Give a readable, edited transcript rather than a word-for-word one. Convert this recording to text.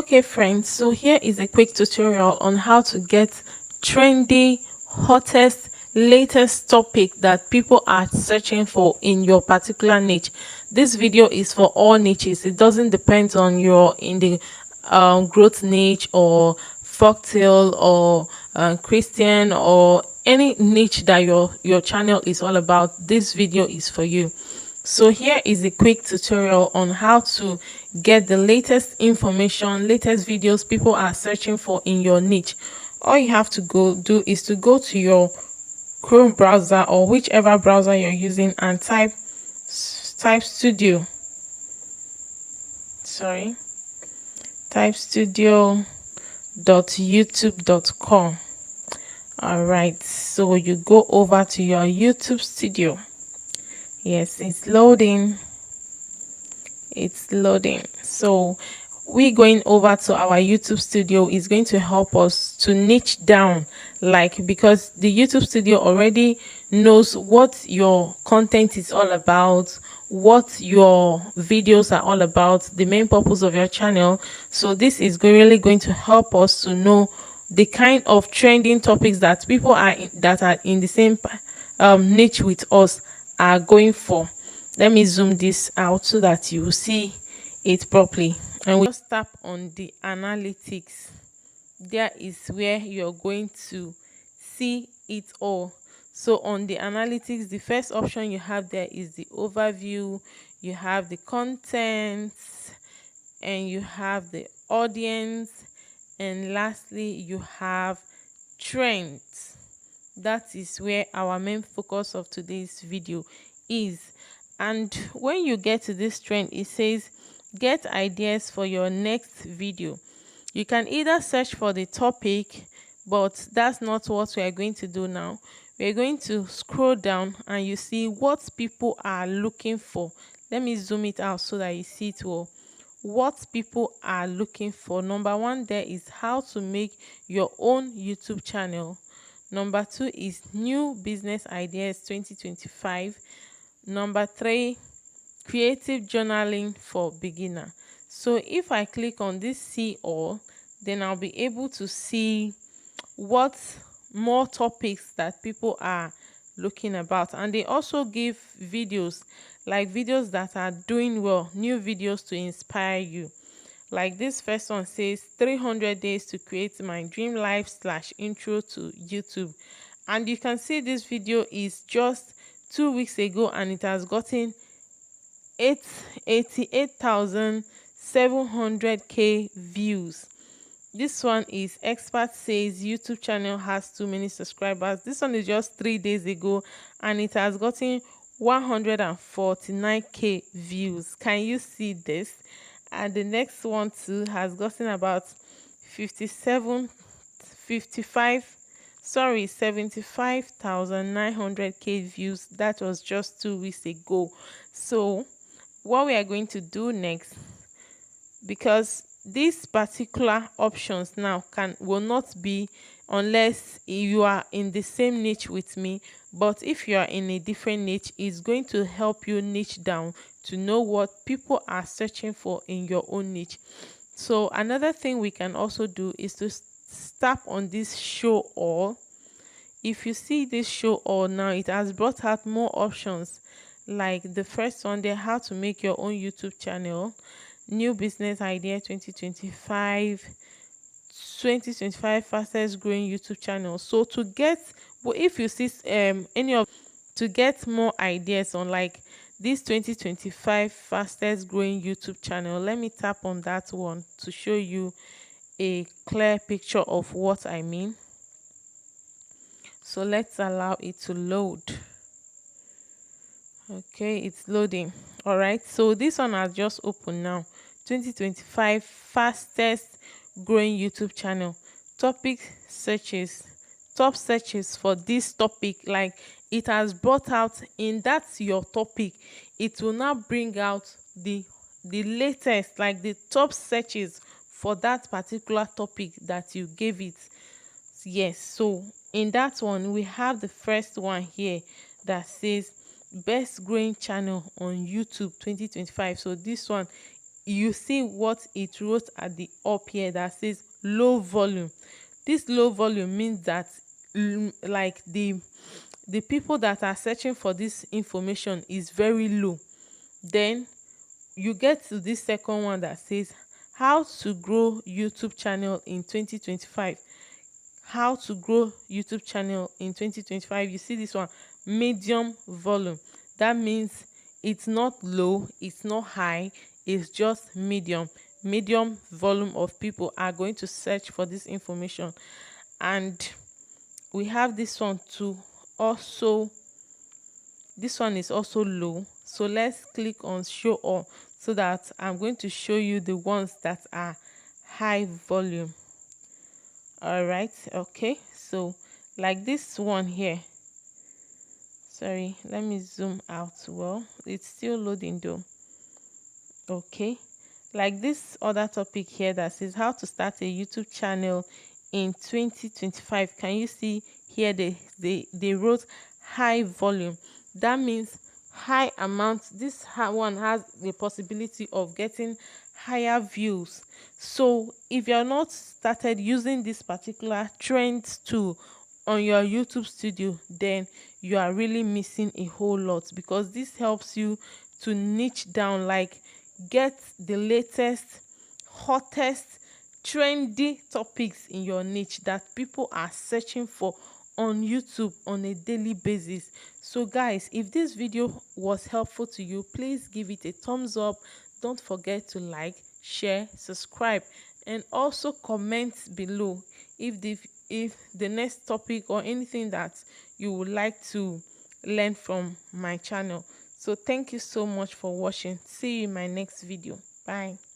Okay friends, so here is a quick tutorial on how to get trendy, hottest, latest topic that people are searching for in your particular niche. This video is for all niches. It doesn't depend on your in the growth niche or folktale or Christian or any niche that your channel is all about. This video is for you. So here is a quick tutorial on how to get the latest information, latest videos people are searching for in your niche. All you have to go do is to go to your Chrome browser or whichever browser you're using and type studio. Type studio.youtube.com. All right, so you go over to your YouTube studio. Yes, it's loading. So we going over to our YouTube studio is going to help us to niche down, like, because the YouTube studio already knows what your content is all about, what your videos are all about, the main purpose of your channel. So this is really going to help us to know the kind of trending topics that people that are in the same niche with us are going for. Let me zoom this out so that you will see it properly, and we just tap on the analytics. There is where you're going to see it all. So on the analytics, the first option you have there is the overview, you have the content, and you have the audience, and lastly you have trends. That is where our main focus of today's video is. And when you get to this trend, it says get ideas for your next video. You can either search for the topic, but that's not what we are going to do now. We're going to scroll down and you see what people are looking for. Let me zoom it out so that you see it well. What people are looking for. Number one there is how to make your own YouTube channel. Number two is new business ideas 2025. Number three, creative journaling for beginner. So if I click on this see all, then I'll be able to see what more topics that people are looking about. And they also give videos, like videos that are doing well, new videos to inspire you. Like this first one says 300 days to create my dream life / intro to YouTube. And you can see this video is just 2 weeks ago and it has gotten 88,700k views. This one is expert says YouTube channel has too many subscribers. This one is just 3 days ago and it has gotten 149k views. Can you see this? And the next one too has gotten about 75,900k views. That was just 2 weeks ago. So what we are going to do next, because these particular options now will not be unless you are in the same niche with me, but if you are in a different niche, it's going to help you niche down to know what people are searching for in your own niche. So another thing we can also do is to tap on this show all. If you see this show all now, it has brought out more options, like the first one there, how to make your own YouTube channel, new business idea 2025 fastest growing YouTube channel. So to get, well, if you see any of, to get more ideas on like this 2025 fastest growing YouTube channel, let me tap on that one to show you a clear picture of what I mean. So let's allow it to load. Okay, it's loading. All right, so this one has just opened now. 2025 fastest growing YouTube channel. Topic searches, top searches for this topic. Like it has brought out in that's your topic, it will now bring out the latest, like the top searches for that particular topic that you gave it. Yes, so in that one we have the first one here that says best growing channel on YouTube 2025. So this one, you see what it wrote at the up here that says low volume. This low volume means that like the people that are searching for this information is very low. Then you get to this second one that says how to grow YouTube channel in 2025. How to grow YouTube channel in 2025. You see this one, medium volume. That means it's not low, it's not high, it's just medium. Medium volume of people are going to search for this information. And we have this one too. Also, this one is also low. So let's click on show all, so that I'm going to show you the ones that are high volume. All right, okay, so like this one here, sorry, let me zoom out. Well, it's still loading though. Okay, like this other topic here that says how to start a YouTube channel in 2025. Can you see here they wrote high volume? That means high amount. This one has the possibility of getting higher views. So if you're not started using this particular trends tool on your YouTube studio, then you are really missing a whole lot, because this helps you to niche down, like get the latest, hottest, trendy topics in your niche that people are searching for on YouTube on a daily basis. So guys, if this video was helpful to you, please give it a thumbs up. Don't forget to like, share, subscribe, and also comment below if the next topic or anything that you would like to learn from my channel. So thank you so much for watching. See you in my next video. Bye.